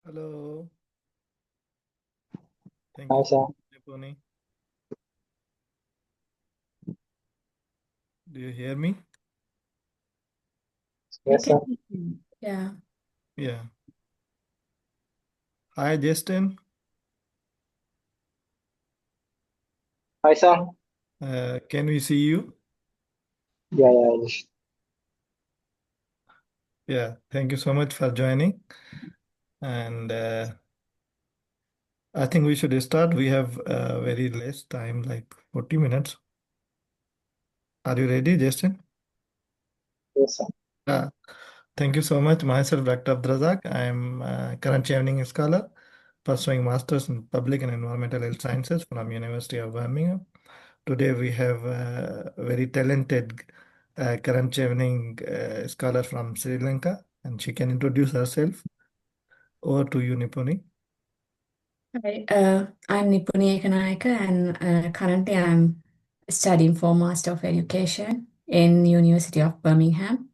Hello. Thank Hi, you, sir. Pony. Do you hear me? We Yes, can sir. hear you. Yeah. Yeah. Hi, Justin. Hi, sir. Can we see you? Yeah. Yeah. Thank you so much for joining. And I think we should start. We have very less time, like 40 minutes. Are you ready, Justin? Yes, sir. Uh, Thank you so much. Myself, Dr. Abdrazak. I am a current Chevening scholar pursuing Masters in Public and Environmental Health Sciences from University of Birmingham. Today we have a very talented current Chevening scholar from Sri Lanka, and she can introduce herself. Over to you, Nipuni. Hi, I'm Nipuni Ekanayaka, and currently I'm studying for Master of Education in University of Birmingham.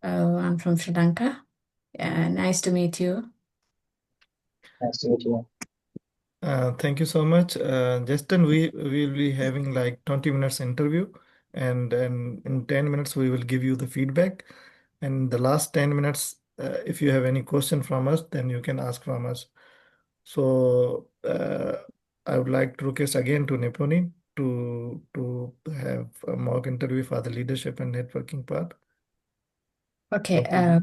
I'm from Sri Lanka. Nice to meet you. Nice to meet you. Thank you so much. Justin, we will be having like 20 minutes interview, and in 10 minutes we will give you the feedback. And the last 10 minutes, if you have any question from us, then you can ask from us. So I would like to request again to Nipuni to have a mock interview for the leadership and networking part. Okay. Okay.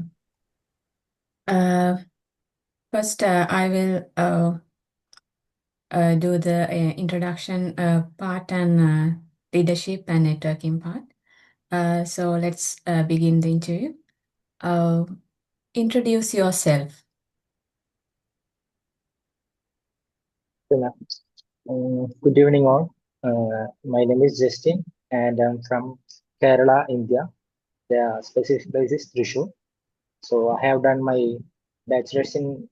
First, I will do the introduction part and leadership and networking part. So let's begin the interview. Introduce yourself. Good evening, all. My name is Justin, and I'm from Kerala, India. The specific place is Thrissur. So I have done my bachelor's in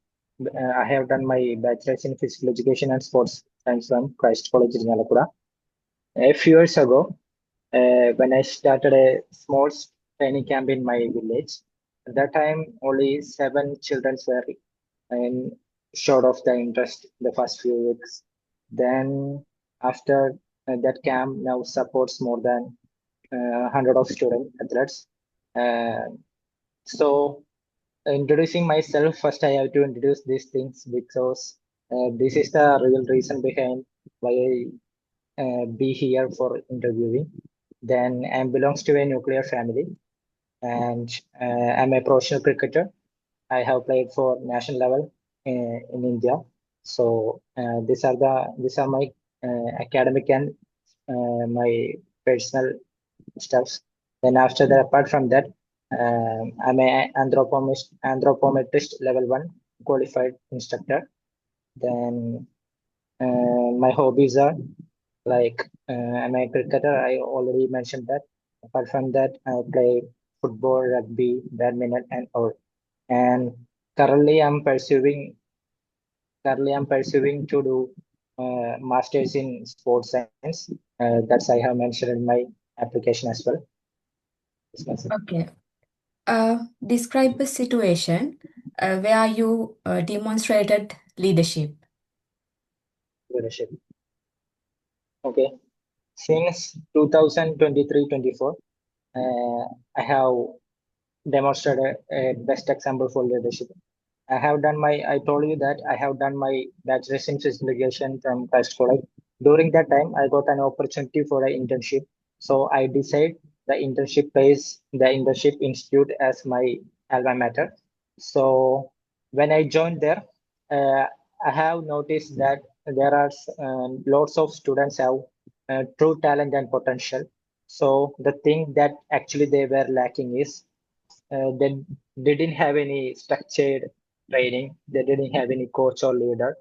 physical education and sports science from Christ College in Alappuzha. A few years ago, when I started a small training camp in my village. At that time, only 7 children were in short of the interest the first few weeks. Then, after that camp now supports more than 100 of student athletes. Uh, so, introducing myself, first I have to introduce these things because this is the real reason behind why I be here for interviewing. Then I belongs to a nuclear family, and I'm a professional cricketer. I have played for national level in India. So these are my academic and my personal stuffs. Then after that, apart from that, I'm a anthropometrist level 1 qualified instructor. Then my hobbies are like I'm a cricketer. I already mentioned that. Apart from that, I play football, rugby, badminton, and all. And currently, I'm pursuing to do masters in sports science. That's I have mentioned in my application as well. Okay. Describe a situation where you demonstrated leadership. Leadership. Okay. Since 2023-24, I have demonstrated a best example for leadership. I told you that I have done my bachelor's in physical education from Christ College. During that time, I got an opportunity for an internship. So I decided the internship institute as my alma mater. So when I joined there, uh, I have noticed that there are lots of students have true talent and potential. So the thing that actually they were lacking is they didn't have any structured training. They didn't have any coach or leader,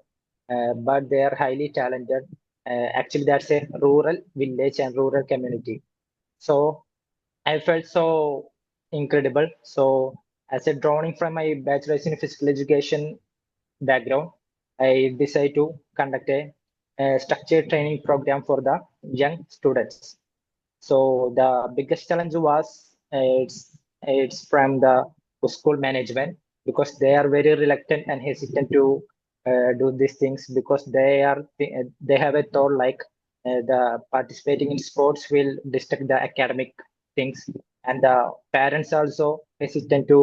but they are highly talented. Actually, that's a rural village and rural community. So I felt so incredible. So as a drawing from my bachelor's in physical education background, I decided to conduct a structured training program for the young students. So the biggest challenge was it's from the school management because they are very reluctant and hesitant to do these things, because they have a thought like the participating in sports will disturb the academic things, and the parents also hesitant to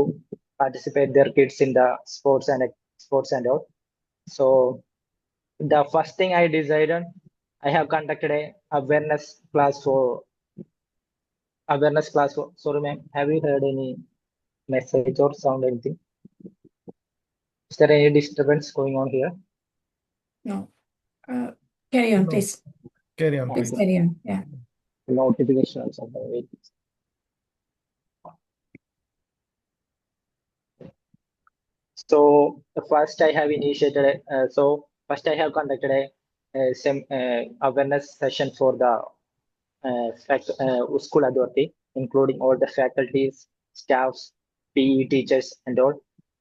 participate their kids in the sports and all. So the first thing I decided, I have conducted a awareness class for, sorry ma'am, have you heard any message or sound, anything? Is there any disturbance going on here? No. Carry on, No. please. Carry on, Please please. carry on. Yeah. Notification or something. Wait. So first I have initiated, first I have conducted a awareness session for the school authority, including all the faculties, staffs, PE teachers, and all.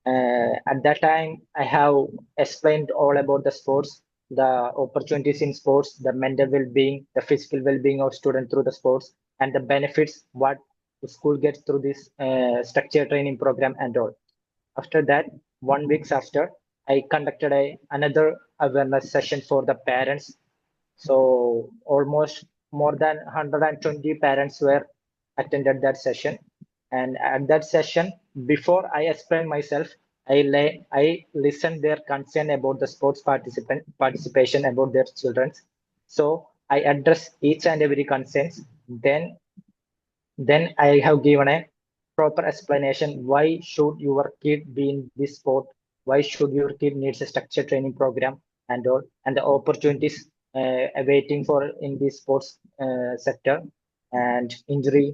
At that time, I have explained all about the sports, the opportunities in sports, the mental well-being, the physical well-being of students through the sports, and the benefits what the school gets through this structured training program and all. After that, 1 week after, I conducted another awareness session for the parents. So almost more than 120 parents were attended that session. And at that session, before I explain myself, I listened their concern about the sports participation about their children. So I address each and every concerns. Then I have given a proper explanation. Why should your kid be in this sport? Why should your kid needs a structured training program and all, and the opportunities awaiting for in this sports sector, and injury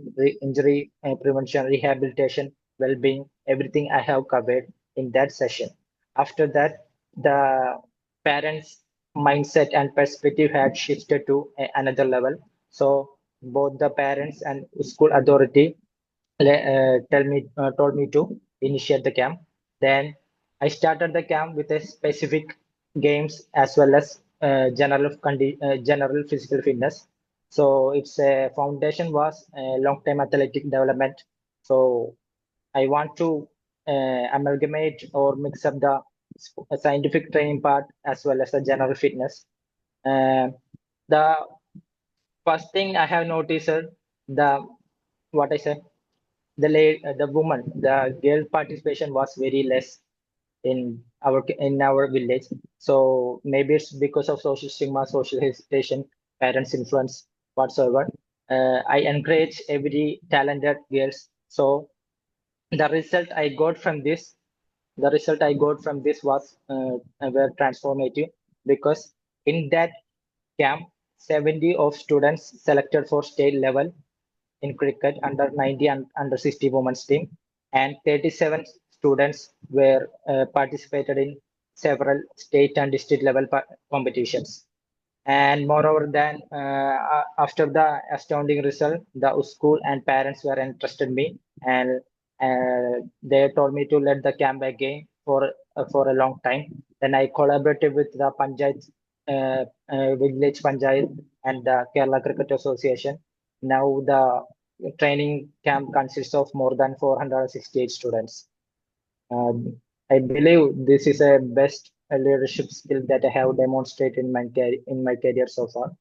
prevention, rehabilitation, well-being, everything I have covered in that session. After that, the parents' mindset and perspective had shifted to another level. So both the parents and school authority told me to initiate the camp. Then I started the camp with a specific games as well as general physical fitness. So its foundation was long-term athletic development. So I want to amalgamate or mix up the scientific training part as well as the general fitness. The first thing I have noticed, the what I say, the woman, the girl participation was very less in our village. So maybe it's because of social stigma, social hesitation, parents' influence, whatsoever. I encourage every talented girls. So the result I got from this, was were transformative, because in that camp, 70 of students selected for state level in cricket under 90 and under 60 women's team, and 37 students were participated in several state and district level competitions. And moreover than after the astounding result, the school and parents were interested me, and they told me to let the camp again for a long time. Then I collaborated with the panchayat, village panchayat, and the Kerala Cricket Association. Now the training camp consists of more than 468 students. I believe this is a best leadership skill that I have demonstrated in my career so far.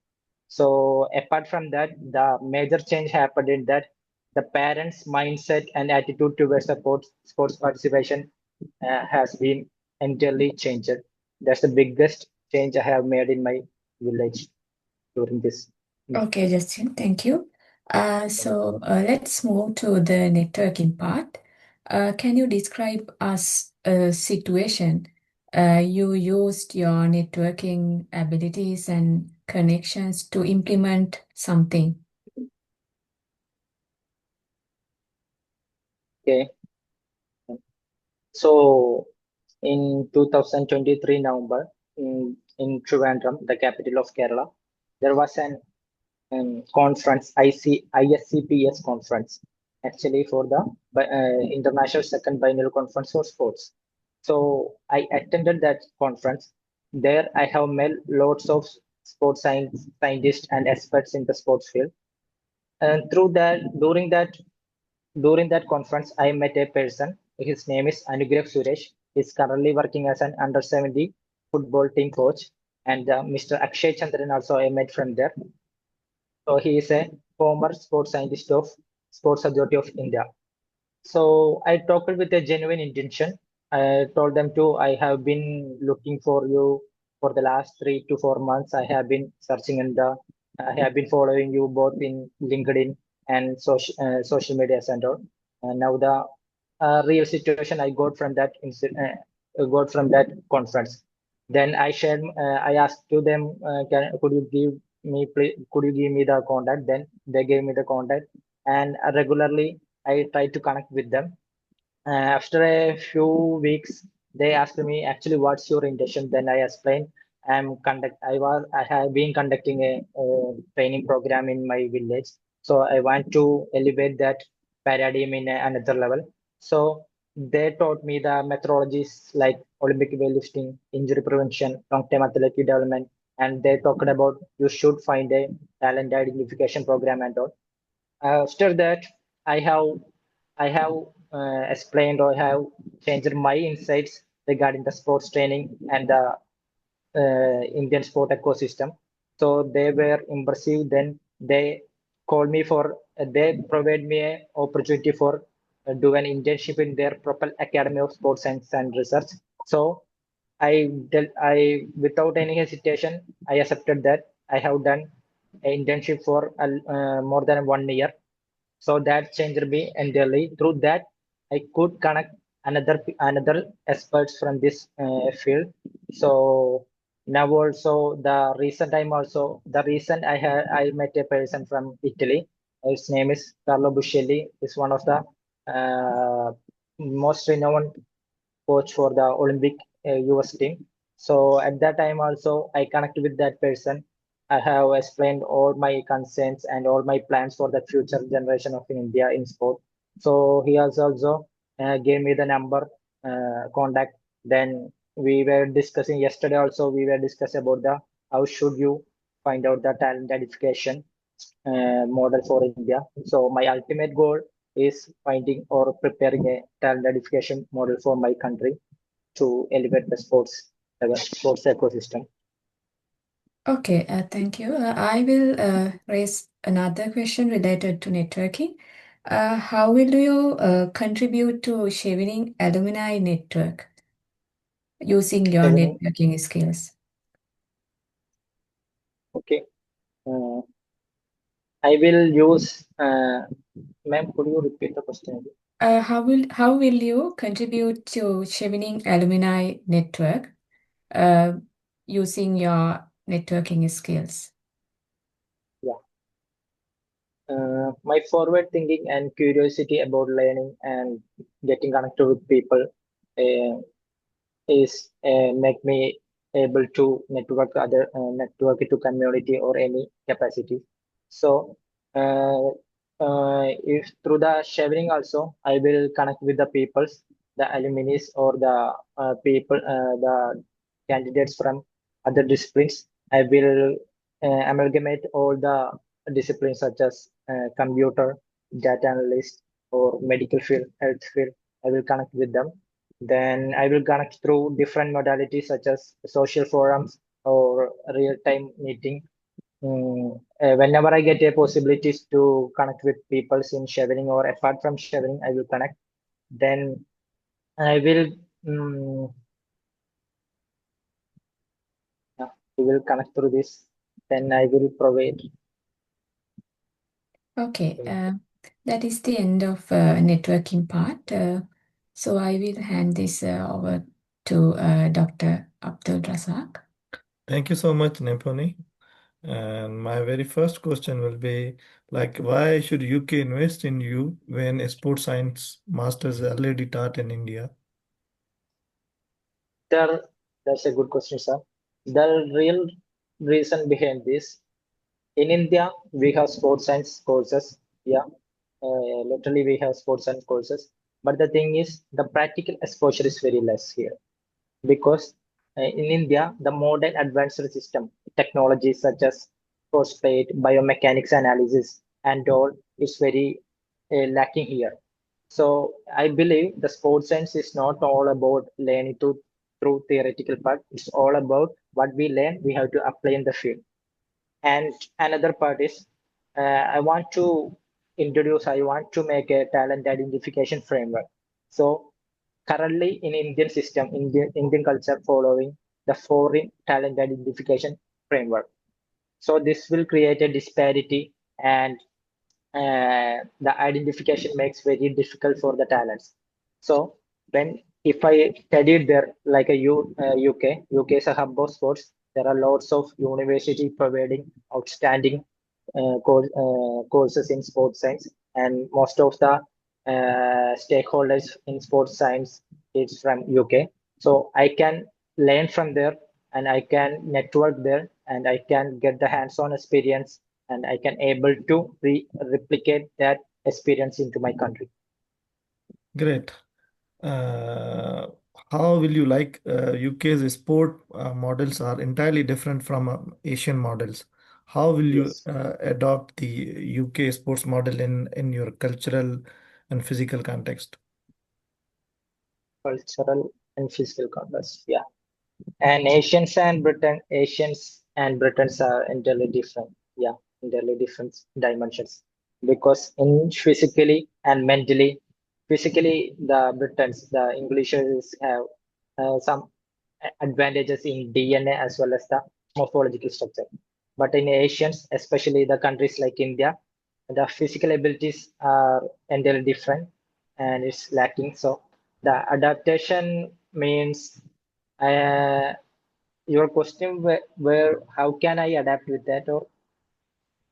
So apart from that, the major change happened in that the parents' mindset and attitude towards sports participation has been entirely changed. That's the biggest change I have made in my village during this. Okay, Justin, thank you. Let's move to the networking part. Can you describe us a situation you used your networking abilities and connections to implement something? Okay. So in 2023 November, in Trivandrum, the capital of Kerala, there was an conference, ISCPS conference, actually for the International Second Biennial Conference for Sports. So I attended that conference. There I have met lots of sports scientists and experts in the sports field. And through that, during that conference, I met a person His name is Anugrah Suresh. He's currently working as an under 70 football team coach. And Mr. Akshay Chandran also I met from there. So he is a former sports scientist of Sports Authority of India. So I talked with a genuine intention. I told them to, I have been looking for you for the last 3 to 4 months. I have been searching I have been following you both in LinkedIn and social medias and all. And now the real situation I got from got from that conference. Then I asked to them, could you could you give me the contact? Then they gave me the contact, and regularly I try to connect with them. After a few weeks, they asked me, actually, what's your intention? Then I explained, I have been conducting a training program in my village. So I want to elevate that paradigm in another level. So they taught me the methodologies like Olympic weightlifting, injury prevention, long-term athletic development, and they talked about you should find a talent identification program and all. After that, I have explained or have changed my insights regarding the sports training and the Indian sport ecosystem. So they were impressive. Then they called me for they provide me an opportunity for do an internship in their Propel Academy of Sports Science and Research. So I without any hesitation I accepted that. I have done an internship for more than 1 year. So that changed me entirely. Through that, I could connect another experts from this field. So now also the recent I met a person from Italy. His name is Carlo Buscelli. Is one of the most renowned coach for the Olympic US team. So at that time also I connected with that person. I have explained all my concerns and all my plans for the future generation of India in sport. So he has also gave me the number contact. Then we were discussing yesterday also we were discussing about the how should you find out the talent identification model for India. So my ultimate goal is finding or preparing a talent identification model for my country to elevate the sports ecosystem. Okay, thank you. I will raise another question related to networking. How will you contribute to Chevening alumni network using your Chevening. networking skills? Okay. I will use, ma'am, could you repeat the question again? How will you contribute to Chevening alumni network using your networking skills? Yeah. My forward thinking and curiosity about learning and getting connected with people is make me able to network to community or any capacity. So if through the sharing also I will connect with the peoples, the alumni or the the candidates from other disciplines. I will amalgamate all the disciplines such as computer, data analyst, or medical field, health field. I will connect with them. Then I will connect through different modalities such as social forums or real-time meeting. Whenever I get a possibilities to connect with people in Chevening or apart from Chevening, I will connect. Then I will we will connect through this. Then I will provide. Okay, that is the end of networking part. So I will hand this over to Dr. Abdul Razak. Thank you so much, Neponi. And my very first question will be like, why should UK invest in you when a sports science master's is already taught in India? That's a good question, sir. The real reason behind this, in India, we have sports science courses. Yeah, literally we have sports science courses. But the thing is, the practical exposure is very less here because in India, the modern advanced system technologies such as phosphate, biomechanics analysis, and all is very lacking here. So I believe the sports science is not all about learning through theoretical part. It's all about what we learn, we have to apply in the field. And another part is I want to I want to make a talent identification framework. So currently in Indian system, Indian culture following the foreign talent identification framework. So this will create a disparity and the identification makes very difficult for the talents. So when if I studied there like UK is a hub of sports. There are lots of university providing outstanding courses in sports science, and most of the stakeholders in sports science is from UK. So I can learn from there, and I can network there, and I can get the hands-on experience, and I can able to replicate that experience into my country. Great. Uh, how will you like UK's sport models are entirely different from Asian models. How will you Yes, adopt the UK sports model in your cultural and physical context? cultural and physical context. Yeah. And Asians and Britons are entirely different. Yeah, entirely different dimensions. Because in physically and mentally, physically the Britons, the Englishers have some advantages in DNA as well as the morphological structure. But in Asians, especially the countries like India, the physical abilities are entirely different and it's lacking. So the adaptation means uh, your question where how can I adapt with that or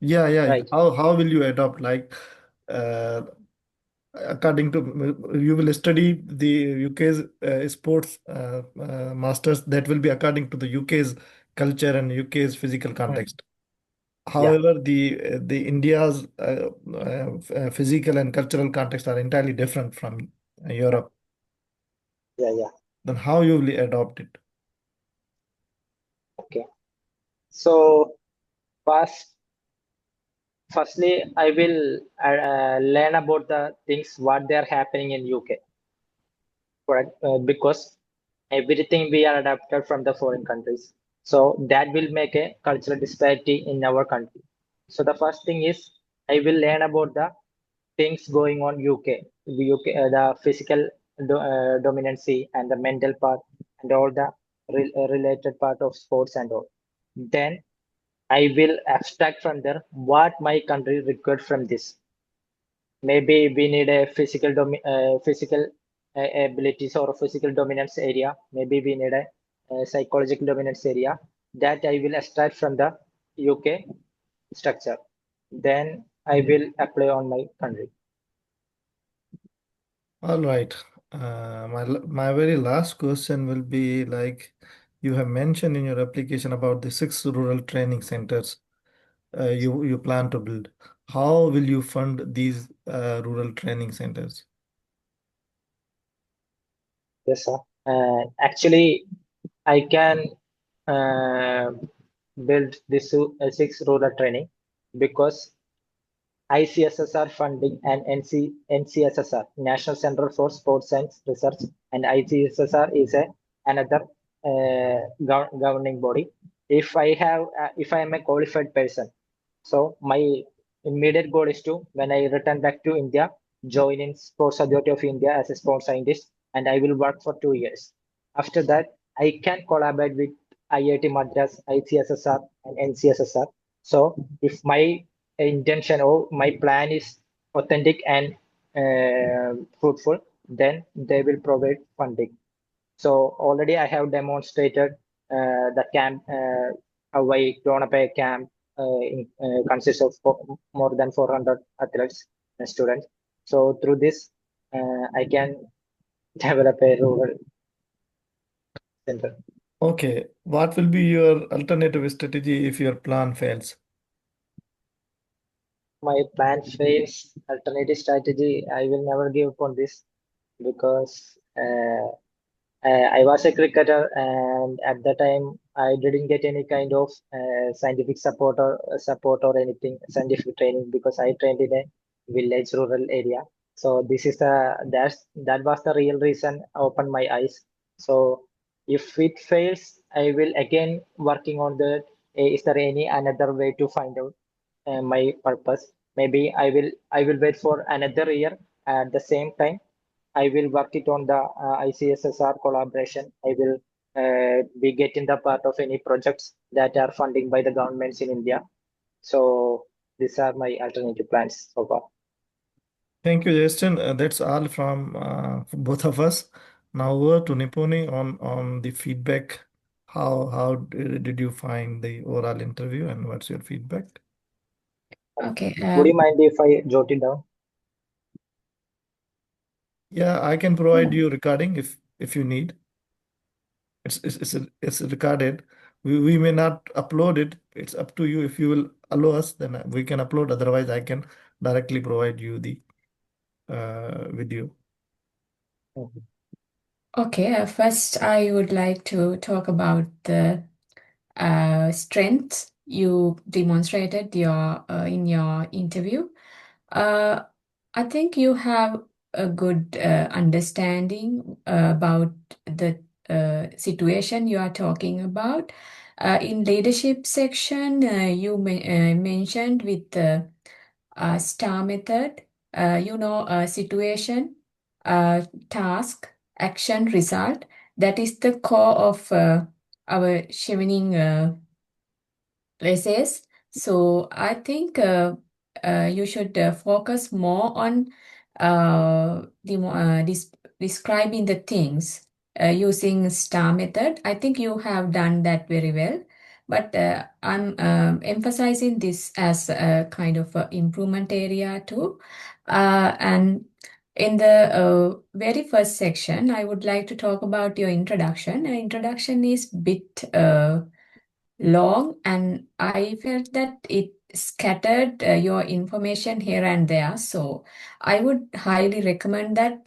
Yeah. right? How will you adopt uh, according to you will study the UK's sports masters that will be according to the UK's culture and UK's physical Hmm. context. Yeah, However, the India's physical and cultural context are entirely different from yeah, Europe. yeah. Then how you will adopt it? Okay. So first, firstly, I will learn about the things what they are happening in UK, correct? Because everything we are adapted from the foreign countries. So that will make a cultural disparity in our country. So the first thing is I will learn about the things going on UK, the physical dominancy and the mental part and all the related part of sports and all. Then I will abstract from there what my country required from this. Maybe we need a physical abilities or a physical dominance area. Maybe we need a psychological dominance area that I will extract from the UK structure. Then I will apply on my country. All right. My very last question will be like you have mentioned in your application about the 6 rural training centers you plan to build. How will you fund these rural training centers? Yes, sir. Actually, I can uh, build this six rural training because ICSSR funding and NCSSR, National Center for Sports Science Research, and ICSSR is another governing body. If I am a qualified person, so my immediate goal is to, when I return back to India, join in Sports Authority of India as a sports scientist, and I will work for 2 years. After that, I can collaborate with IIT Madras, ICSSR, and NCSSR. So if my intention or my plan is authentic and fruitful, then they will provide funding. So already I have demonstrated the camp, how I drawn up a camp consists of more than 400 athletes and students. So through this, I can develop a rural center. Okay, what will be your alternative strategy if your plan fails? My plan fails, alternative strategy, I will never give up on this because I was a cricketer, and at the time, I didn't get any kind of scientific support or anything, scientific training because I trained in a village rural area. So this is that was the real reason I opened my eyes. So if it fails, I will again working on the is there any another way to find out my purpose? Maybe I will wait for another year. At the same time, I will work it on the ICSSR collaboration. I will be getting the part of any projects that are funding by the governments in India. So these are my alternative plans so far. Thank you, Justin. That's all from both of us. Now over to Nipuni on the feedback. How did you find the oral interview and what's your feedback? Okay. Would you mind if I jot it down? Yeah, I can provide you recording if you need. It's recorded. We may not upload it. It's up to you. If you will allow us, then we can upload. Otherwise, I can directly provide you the video. Mhm. Okay, first I would like to talk about the strengths you demonstrated in your interview. Uh, I think you have a good understanding about the situation you are talking about. In leadership section, you mentioned with the STAR method, situation, task, action, result. That is the core of our Chevening essays. So I think you should focus more on describing the things using STAR method. I think you have done that very well, but I'm emphasizing this as a kind of a improvement area too. And in the very first section, I would like to talk about your introduction. Introduction is bit long, and I felt that it scattered your information here and there. So I would highly recommend that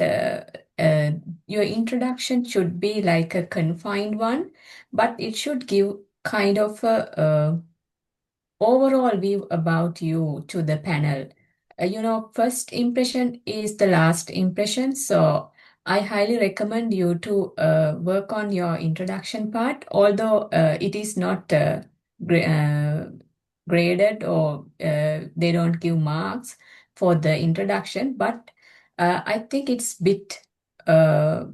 your introduction should be like a confined one, but it should give kind of a overall view about you to the panel. First impression is the last impression. So I highly recommend you to work on your introduction part, although it is not gra- uh, graded or they don't give marks for the introduction, but I think it's bit uh,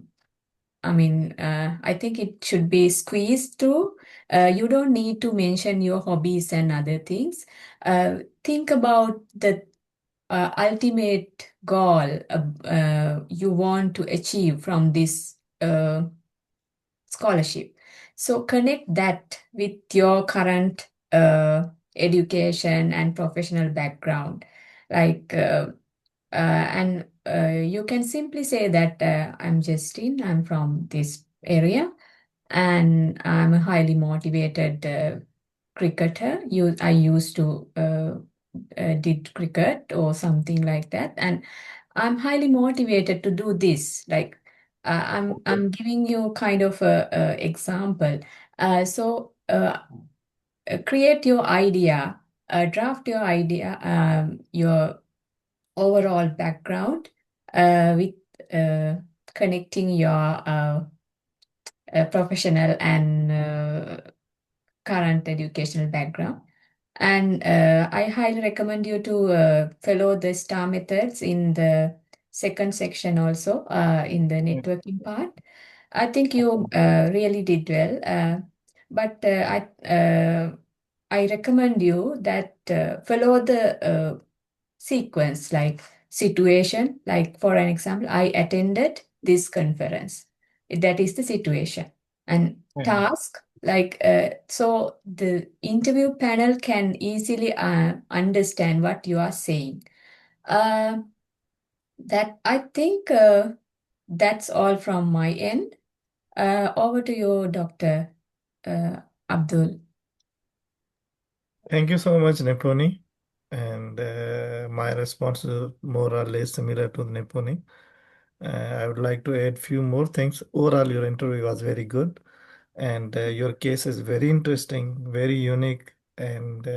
I think it should be squeezed too. You don't need to mention your hobbies and other things. Think about the ultimate goal you want to achieve from this scholarship. So connect that with your current education and professional background. Like, and you can simply say that I'm Justine, I'm from this area, and I'm a highly motivated cricketer. I used to did cricket or something like that, and I'm highly motivated to do this. Like I'm giving you kind of a example. Create your idea, draft your idea, your overall background with uh, connecting your professional and current educational background. And I highly recommend you to follow the STAR methods in the second section also, in the networking part. I think you really did well. But I recommend you that follow the sequence, like situation. Like for an example, I attended this conference. That is the situation. And Mhm. task, like so the interview panel can easily understand what you are saying. Uh, that I think that's all from my end. Over to you, Dr. Abdul. Thank you so much, Nipuni. And my response is more or less similar to Nipuni. I would like to add few more things. Overall, your interview was very good, and your case is very interesting, very unique, and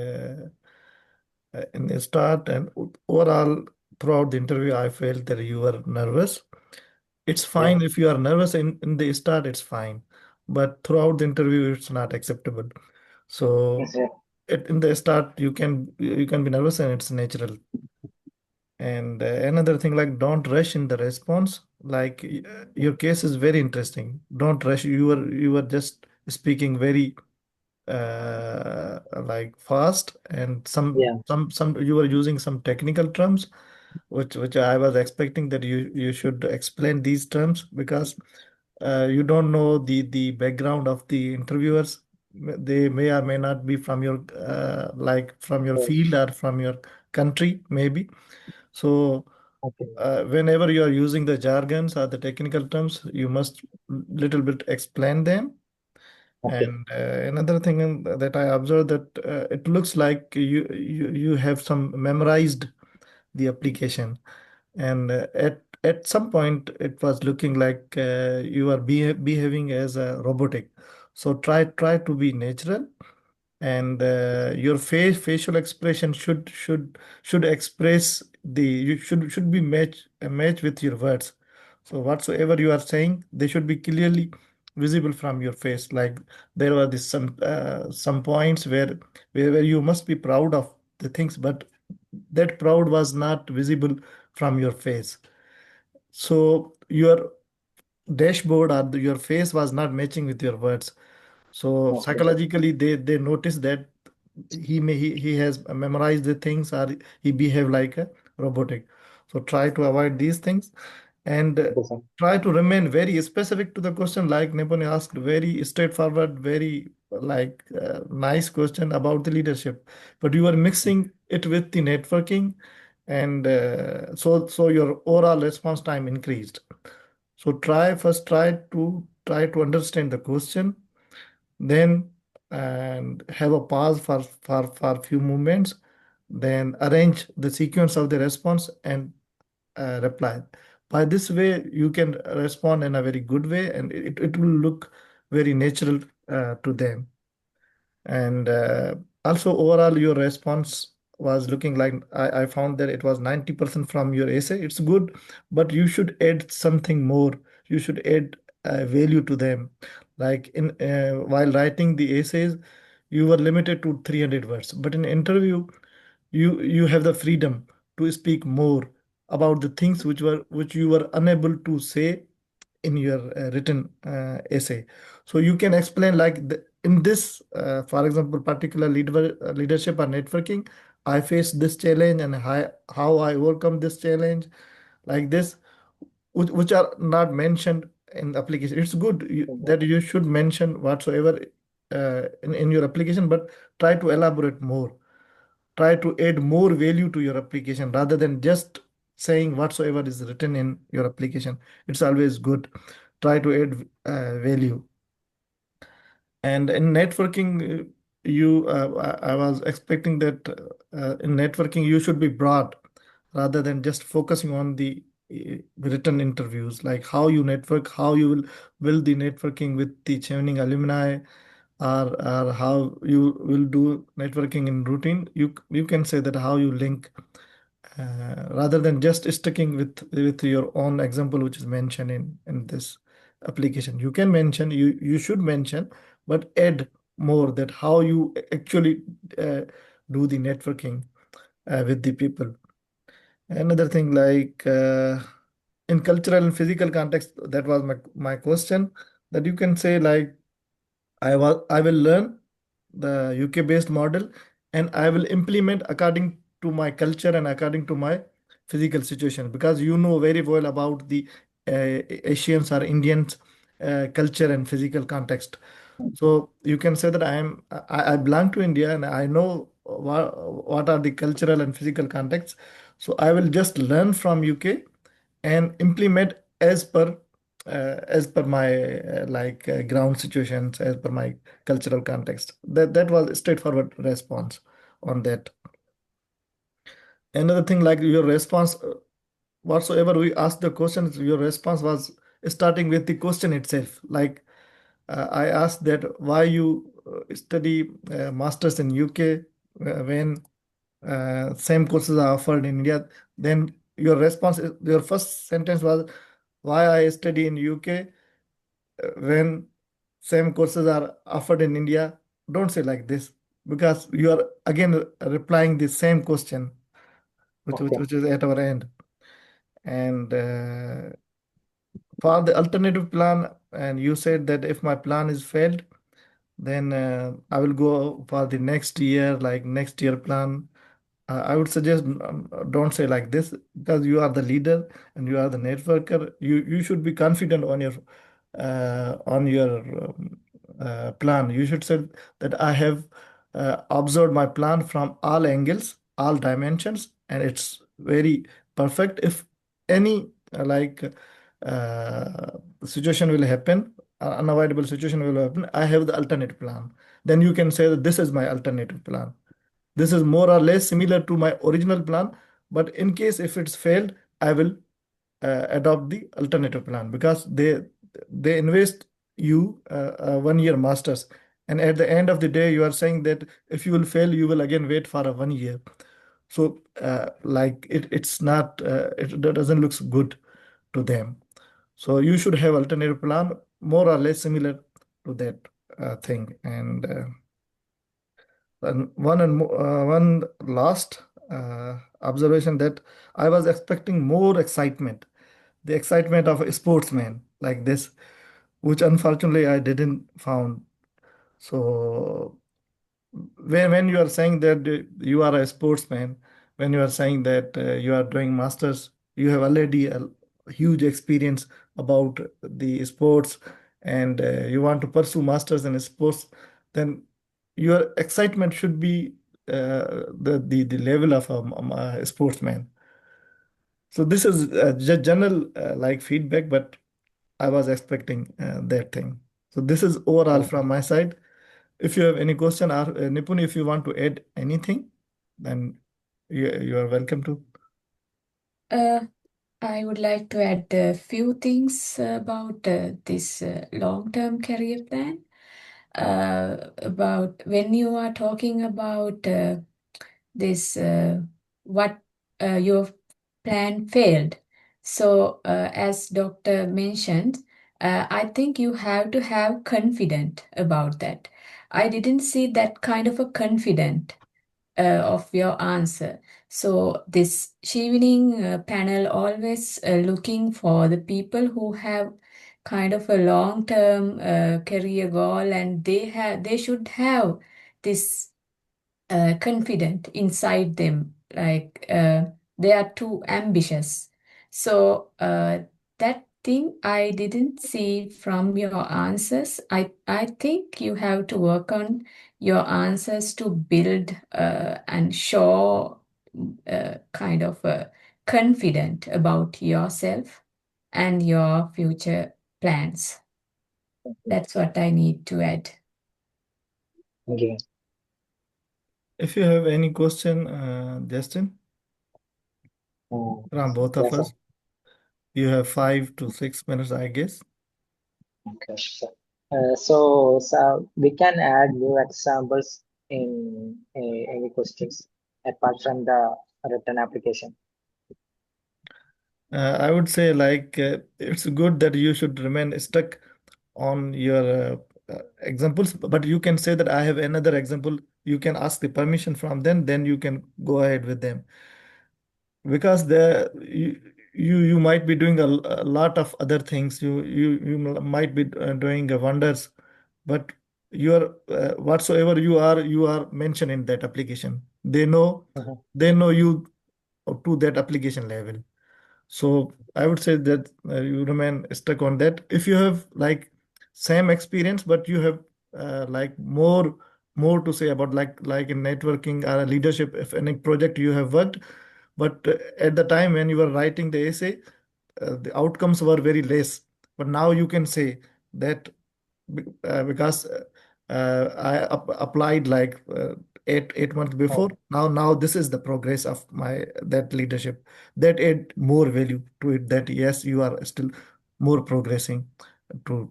in the start and overall. throughout the interview, I felt that you were nervous. It's Yeah. fine if you are nervous in the start, it's fine. But throughout the interview, it's not acceptable. So Yes, yeah. in the start, you can be nervous and it's natural. And another thing, like don't rush in the response. Like your case is very interesting. Don't rush. You were just speaking very like fast, and Yeah. some you were using some technical terms, which I was expecting that you should explain these terms because you don't know the background of the interviewers. They may or may not be from your like from your field Yes. or from your country, maybe. So Okay. whenever you are using the jargons or the technical terms, you must little bit explain them. Okay. And another thing that I observed that it looks like you have some memorized the application, and at some point it was looking like you are behaving as a robotic. So try to be natural, and your facial expression should express the you should be match with your words. So whatsoever you are saying, they should be clearly visible from your face. Like there were some points where you must be proud of the things, but that proud was not visible from your face. So your dashboard or your face was not matching with your words. So Okay. psychologically, they notice that he has memorized the things, or he behave like a robotic. So try to avoid these things, and Okay, sir. try to remain very specific to the question. Like Neponi asked, very straightforward, very like nice question about the leadership, but you are mixing it with the networking, and so your overall response time increased. So try to understand the question, then and have a pause for few moments, then arrange the sequence of the response and reply. By this way, you can respond in a very good way, and it will look very natural to them. And also, overall, your response was looking like I found that it was 90% from your essay. It's good, but you should add something more. You should add value to them. Like in while writing the essays, you were limited to 300 words, but in interview, you have the freedom to speak more about the things which you were unable to say in your written essay. So you can explain like in this, for example, particular leadership or networking, I faced this challenge and how I overcome this challenge, like this, which are not mentioned in the application. It's good Mhm. that you should mention whatsoever in your application, but try to elaborate more, try to add more value to your application rather than just saying whatsoever is written in your application. It's always good. Try to add value. And in networking, I was expecting that in networking you should be broad rather than just focusing on the written interviews, like how you network, how you will build the networking with the Chevening alumni, or how you will do networking in routine. You can say that how you link, rather than just sticking with your own example which is mentioned in this application. You can mention, you should mention, but add more that how you actually uh, do the networking with the people. Another thing, like in cultural and physical context, that was my question, that you can say like I will learn the UK based model, and I will implement according to my culture and according to my physical situation, because you know very well about the Asians or Indians culture and physical context. So you can say that I belong to India and I know what are the cultural and physical contexts. So I will just learn from UK and implement as per my ground situations, as per my cultural context. That was a straightforward response on that. Another thing, like your response, whatsoever we asked the questions, your response was starting with the question itself. Like I asked that why you study masters in UK when same courses are offered in India. Then your response, your first sentence was, why I study in UK when same courses are offered in India. Don't say like this, because you are again replying the same question, Okay. which is at our end. And for the alternative plan, and you said that if my plan is failed, then I will go for the next year, like next year plan. I would suggest don't say like this, because you are the leader and you are the networker. You should be confident on your plan. You should say that I have observed my plan from all angles, all dimensions, and it's very perfect. If any uh, situation will happen, unavoidable situation will happen, I have the alternate plan. Then you can say that this is my alternative plan. This is more or less similar to my original plan, but in case if it's failed, I will adopt the alternative plan, because they invest you 1 year masters, and at the end of the day, you are saying that if you will fail, you will again wait for a 1 year. So like it's not it doesn't looks good to them. So you should have alternative plan more or less similar to that thing. And one last observation, that I was expecting more excitement, the excitement of a sportsman like this, which unfortunately I didn't found. So when you are saying that you are a sportsman, when you are saying that you are doing masters, you have already a huge experience about the sports, and you want to pursue masters in sports, then your excitement should be the level of a sportsman. So this is just general like feedback, but I was expecting that thing. So this is overall Oh, from my side. If you have any question, or Nipun, if you want to add anything, then you are welcome to. Uh, I would like to add a few things about this long-term career plan. About when you are talking about this, what your plan failed. So, as Doctor mentioned, I think you have to have confident about that. I didn't see that kind of a confident of your answer. So this Chevening panel always looking for the people who have kind of a long-term career goal, and they should have this confident inside them, like they are too ambitious. So that thing I didn't see from your answers. I think you have to work on your answers to build and show kind of confident about yourself and your future plans. That's what I need to add. thank you. If you have any question, Justin, Uh, from both of yes, sir. us, you have 5 to 6 minutes, I guess. Okay, sure. So we can add new examples in any questions apart from the written application. I would say like it's good that you should remain stuck on your examples, but you can say that I have another example. You can ask the permission from them, then you can go ahead with them, because you might be doing a lot of other things. You might be doing wonders, but whatsoever you are mentioned in that application. Mhm. They know you to that application level. So I would say that you remain stuck on that. If you have like same experience, but you have like more to say about like in networking or leadership, if any project you have worked, but at the time when you were writing the essay, the outcomes were very less. But now you can say that because I applied like 8 months before. Oh, Now this is the progress of my that leadership. That add more value to it. That yes, you are still more progressing to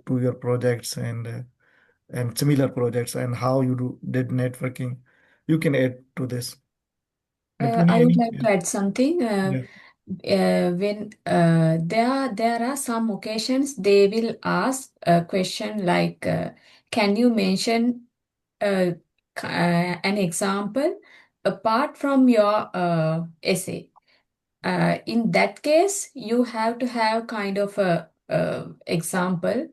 your projects and similar projects, and how you did networking. You can add to this. Nipuni, I would any? like to add something. Yeah. when there are some occasions they will ask a question like, can you mention an example apart from your essay? In that case, you have to have kind of a example.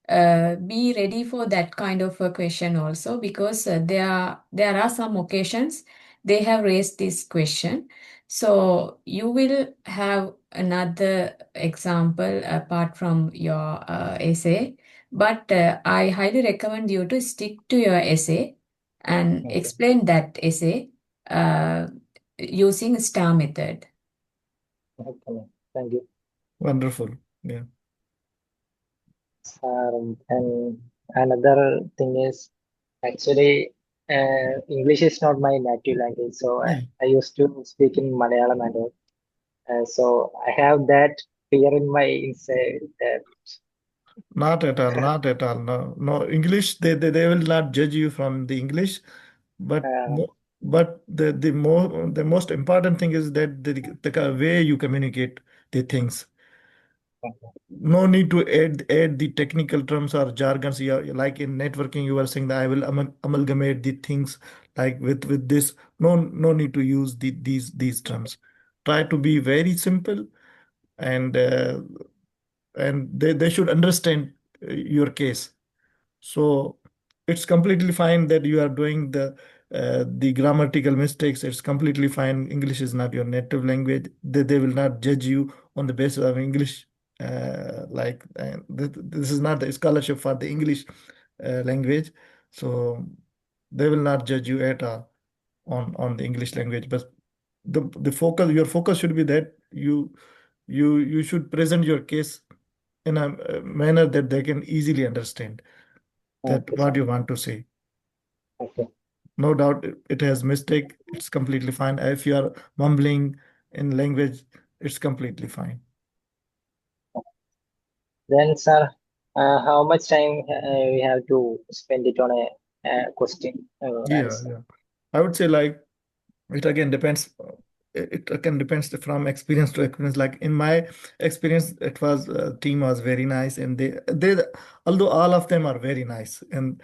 Be ready for that kind of a question also, because there are some occasions they have raised this question. So you will have another example apart from your essay. But I highly recommend you to stick to your essay and Okay. explain that essay uh, using STAR method. Okay, ma'am. Thank you. Wonderful. Yeah. And another thing is actually English is not my native language, so Yeah. I used to speak in Malayalam and all. So I have that fear in my inside that Not at all, not at all. No, no. English, they will not judge you from the English, but uh, the most important thing is that the way you communicate the things. No need to add the technical terms or jargons. Like in networking, you were saying that I will amalgamate the things like with this. No need to use these terms. Try to be very simple, and they should understand your case. So it's completely fine that you are doing the grammatical mistakes. It's completely fine. English is not your native language. They will not judge you on the basis of English. This is not the scholarship for the English language. So they will not judge you at all on the English language. But your focus should be that you should present your case in a manner that they can easily understand that okay, what sir. you want to say. Okay. No doubt it has mistake. It's completely fine. If you are mumbling in language, it's completely fine. Then, sir, how much time we have to spend it on a question Yeah, answer? yeah. I would say like it again depends. It again depends from experience to experience. Like in my experience, it was team was very nice, and they although all of them are very nice, and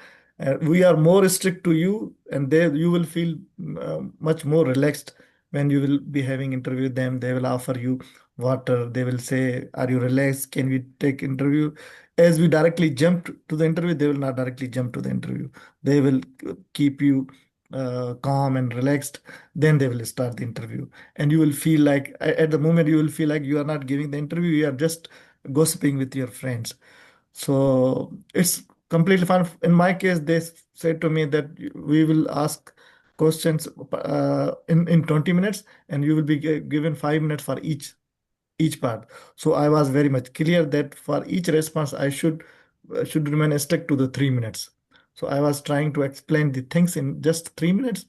we are more strict to you, and they you will feel much more relaxed when you will be having interview with them. They will offer you water. They will say, "Are you relaxed? Can we take interview?" As we directly jump to the interview, they will not directly jump to the interview. They will keep you calm and relaxed, then they will start the interview, and you will feel like at the moment you will feel like you are not giving the interview, you are just gossiping with your friends. So it's completely fine. In my case, they said to me that we will ask questions in 20 minutes, and you will be given 5 minutes for each part. So I was very much clear that for each response I should remain stuck to the 3 minutes. So I was trying to explain the things in just 3 minutes.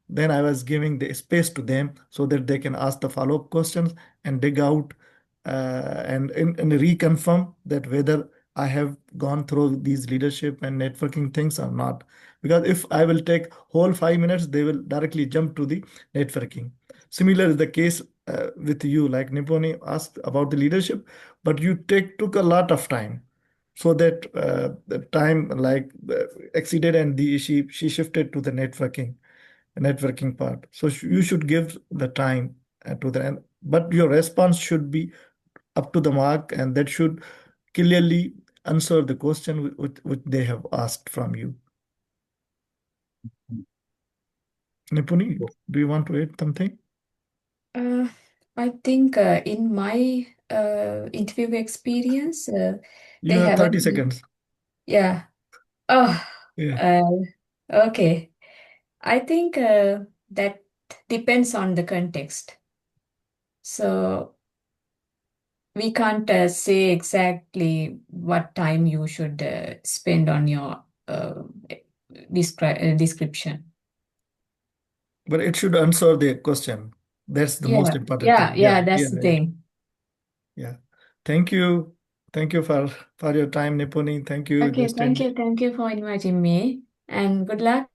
Then I was giving the space to them so that they can ask the follow-up questions and dig out and reconfirm that whether I have gone through these leadership and networking things or not. Because if I will take whole 5 minutes, they will directly jump to the networking. Similar is the case with you, like Niponi asked about the leadership, but you took a lot of time, so that the time like exceeded, and she shifted to the networking part. So you should give the time to the end, but your response should be up to the mark, and that should clearly answer the question which they have asked from you. Nipuni, do you want to add something? Uh, I think in my interview experience, You they have 30 haven't. seconds. Yeah. Oh, Yeah. uh, okay. I think that depends on the context. So we can't say exactly what time you should spend on your description. But it should answer the question. That's the most Yeah, important yeah, thing. Yeah, yeah, yeah, that's the yeah, thing. yeah. Thank you. Thank you for your time, Nipuni. Thank you, Okay, Justin. thank you for inviting me, and good luck.